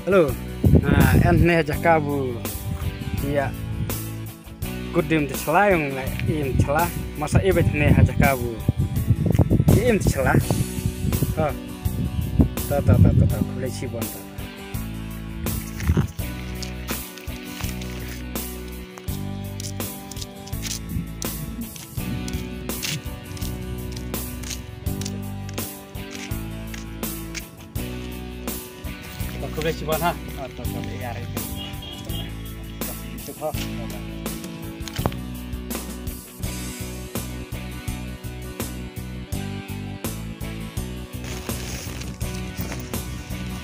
Halo, nah, nih aja kabu, iya, kudim celah yang im celah, masa ibet nih aja kabu, im celah, oh, tahu, boleh cibon tahu. Boleh cibon ha, atau boleh yari itu, itu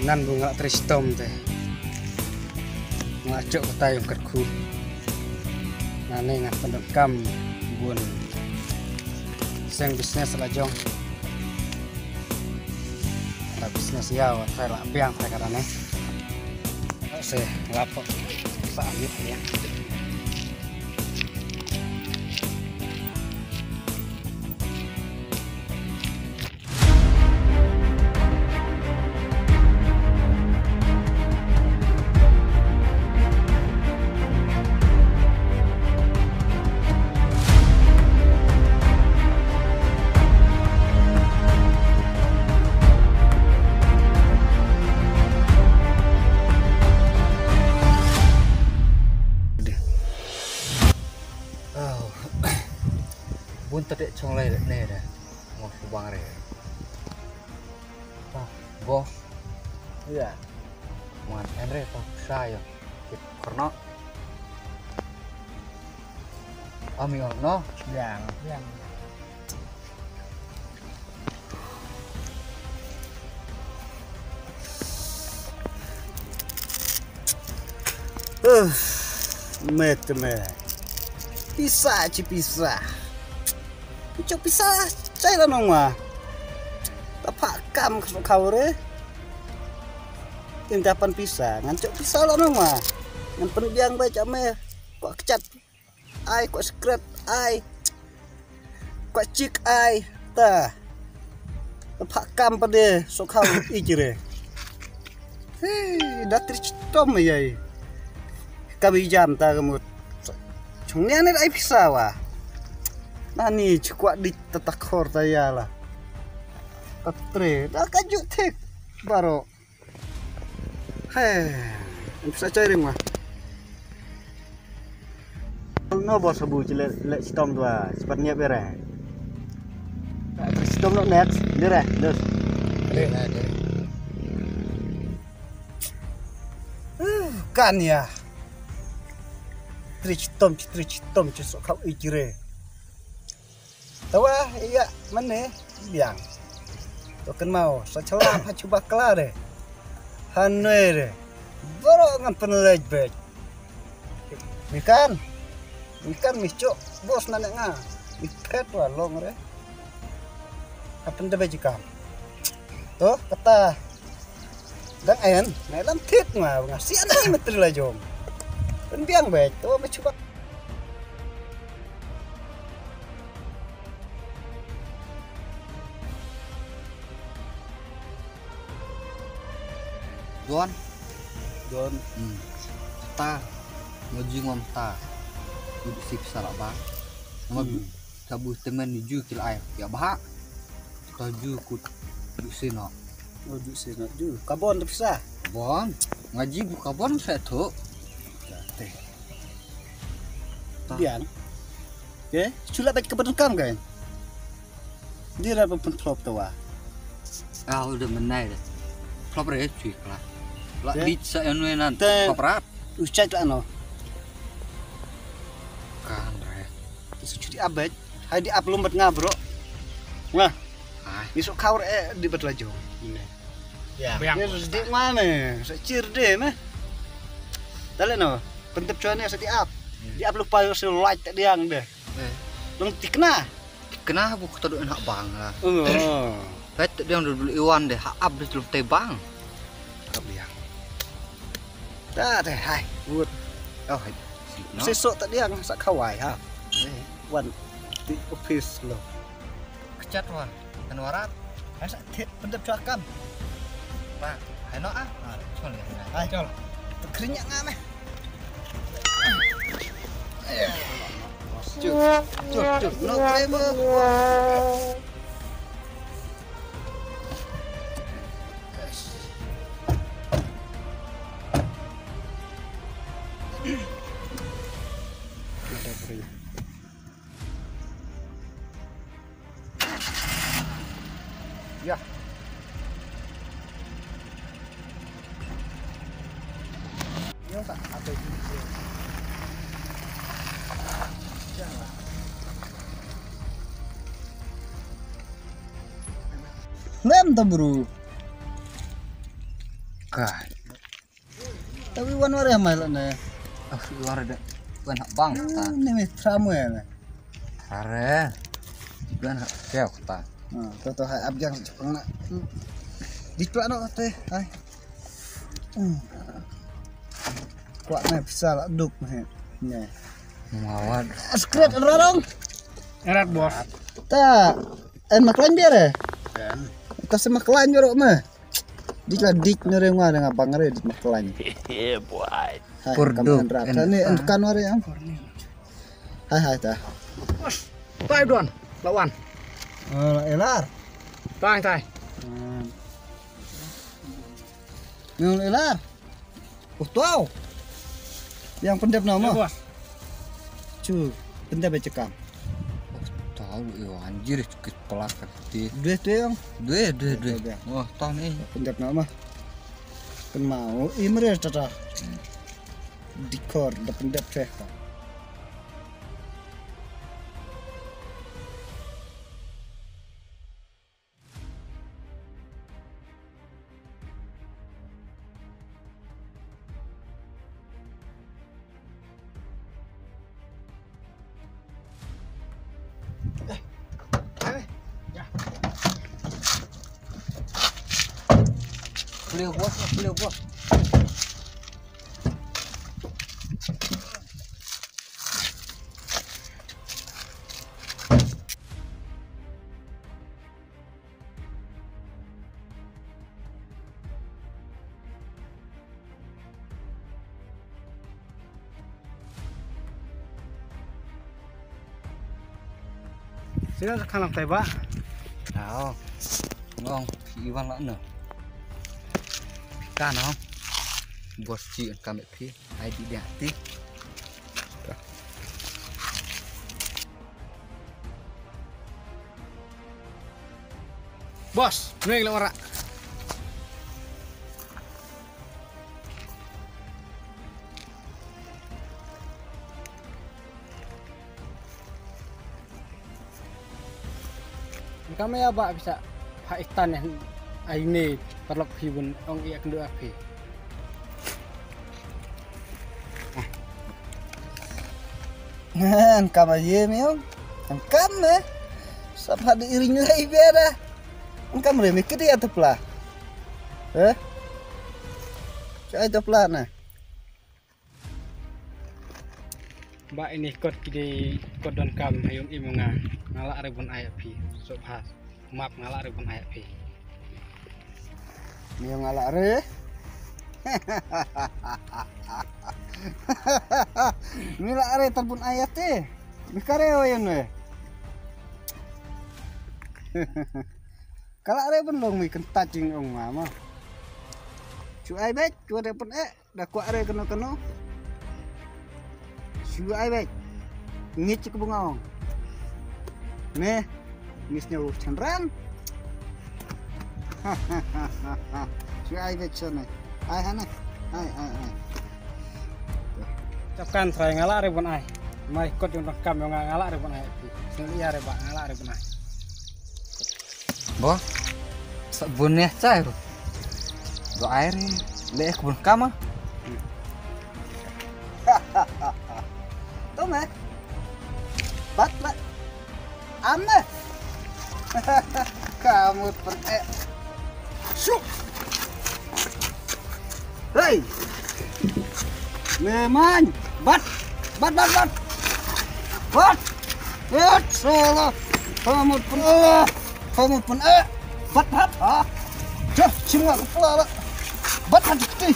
nan bunga tristom teh ngacok ke tayung kerku nane ngat pendekam bun seng bisnis lajong la bisnis ya saya lah biang saya karane saya lapok paamit ya bun tadi cong lay nih dah mau subang re boh iya muat Andre tak saya karena ami ono yang met pisah Cuk pisah, saya lah nongwa. Tapak kam kesuk kau re. Tindapan pisah, ngancuk pisah lah nongwa. Ngan pendiang baca me, kok kecat, ai kok secret, ai, kok cik ai, ta. Tapak kam pada sok kau ijre. Datri citom ya. Kami jam ta kamu. Cungnya ni ai pisah wah. Nani cukup di tetakor saya lah. Tatre, dah kajuk tek baru. Bisa cari mah. No bos sabu cile stom tua, sepertinya bere. Stom no net, bere, dos. Ada. Kan ya. Trictom cesok kau ijre. Tahu iya mana biang token mau secelah coba kelar deh hanoi deh baru ngampen lejbet ikan miscok bos nanya nga ikat walong deh apa ndak bejikam tuh kata dan en dalam tit mah ngasih aneh metri lah jom kan biang bet tuh coba Don ta ngaji ngom ta duduk sip salah ba sama tabu temen ju kil air ya bah taju kut duduk sino ju kabon bisa kabon ngaji bu kabon saya tuh teh biang ke sulah baik kebetulan kam kan dia dapat pentlop tawa udah menai deh klop re cuy lah lah di saya nuenan koprat ucap lah no kan re suci abad hai di upload buat ngabro nah besok kau di berlajo ya di mana secir deh mah talen no pentep cuannya setiap di upload payo like tak diang deh long tikna buku tadu enak bang lah Pet dia dulu iwan deh hab dulu tebang kabliang dah deh hai buat hai sesok tak dia sak kawai ha wan di office lo kecat wan kan warat asa tit pendep cakam pak Enak ah. Col ya. Hai. Col. Kerinyak ngame. Cul, no krema. Ya. Yo tak ada di sini. Jangan. Lem ta bro. Kah. Tapi wan wari amal na. Luar ada. Bukan hak bang. Ini me tramu ya. Are. Bukan hak kau ta. Nah, toto hai abjang cepeng nak. Diplak no teh. Hai. Kuat me bisa lah duk me. Nih. Mawad. Skret rarong. Erat bos. Tak. Maklan biar ya. Kan. Tas maklan jorok mah. Dik nereng mah dengan apa ngare dik maklan. Boy. Purduk. Ini entukan wari yang. Hai ta. Bos. Tai Don. Lawan. Oh, elar. Tai. Nung elar. Tahu. Yang pendep nama. Bos. Cu, pendep cekam. Tahu yo anjir sakit pelak gede. Dua tuh yang. Dua. Wah, tahun ini Pendep nama. Kan mau imre tata. Dikor, da pendep cek. Beliau bos. Sila kanang tay ba? Nào. Ngon, Iwan lỡ nữa. Cá nó bột chị cầm lại phía ai đi đẹp tí Bos, nih lah ora. Kami ya pak bisa Pakistan yang ini perlu hibun orang iya kedua api. Ngan kamaye meong. Angkam me. Sapa di iring lagi beda. Angkam re mikir dia teplah. Saya teplah nah. Mbak ini kod di kod dan kam hayung imunga ngalak ribun ayat pi subhas maaf ngalak ribun ayat pi Meong ngalak re. Mila are terbun ayat teh. Bikare wayan we. Kalau are pun long mi kentat jing ong mama. Cu ai bet, cu ada pun dah kuat are keno. Cu ai bet. Ngit ke bungong. Nih, ngisnya cendran. Cu ai bet sana. Ai hana. Ai. Capkan saya ngalak ribun ay mai kod yang rekam yang ngalak ribun ay sing iya re Pak ngalak ribun ay bos sabunnya cair do air le kebun kama Tuh meh. Bat. Ame. Kamu pun Syuk. Hei. Meman. Bat. Salah. Kamu pun Bat. Dah, cuma kepala. Bat mati.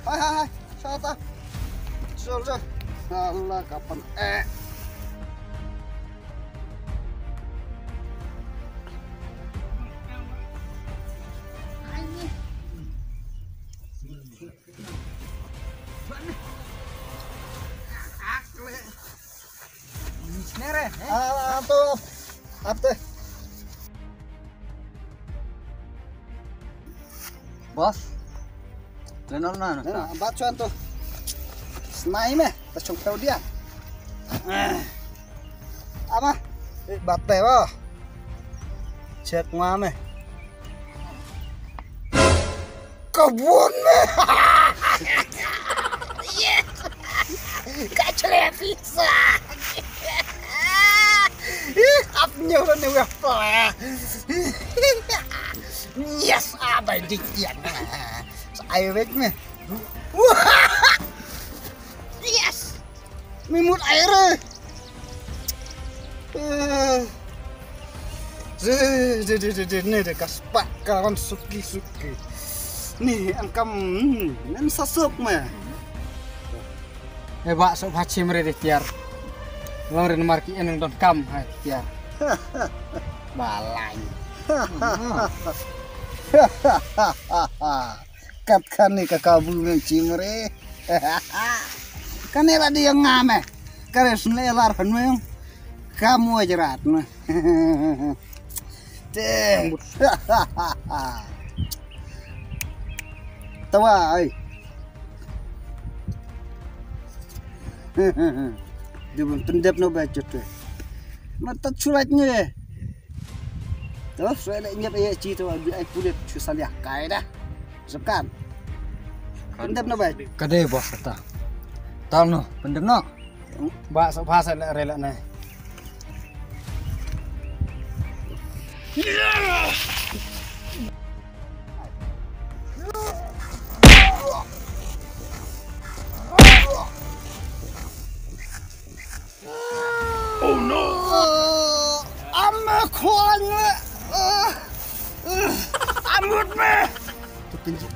Hai, sata. Sudah. Allah kapan Nere. Apa? Bos. Renal na. Nah, bacuan tuh. Senai meh, tasung tau dia. Apa? Bate wah. Cek mame. Kebun meh. Yes. Kacau pizza. Apnya udah nih apa? Yes, apa dikian? Air meh. Yes. Mimut air. Nih dekas pak kawan suki. Nih angkam nan sasuk mah. Bak sok haci mereka tiar. Ngomongin marki eneng don kam hai tiar. Balai. Kat kan nih kakabul ng cimre. Kan era dia ngame. Kares nelar kan mo yung kamu aja rat mah. Teh. Tawa ay. Dia pendep no bacot tuh. Mata suratnya. Tuh, surat nyep ya ci tuh abi ai kulit susah ya kai dah. Sekan. Pendep no bacot. Kade bos kata. Tahu no, pendem no. Bak sok bahasa rela nah. Oh no! Ame kuanya. Amut me. Tuh pinjam.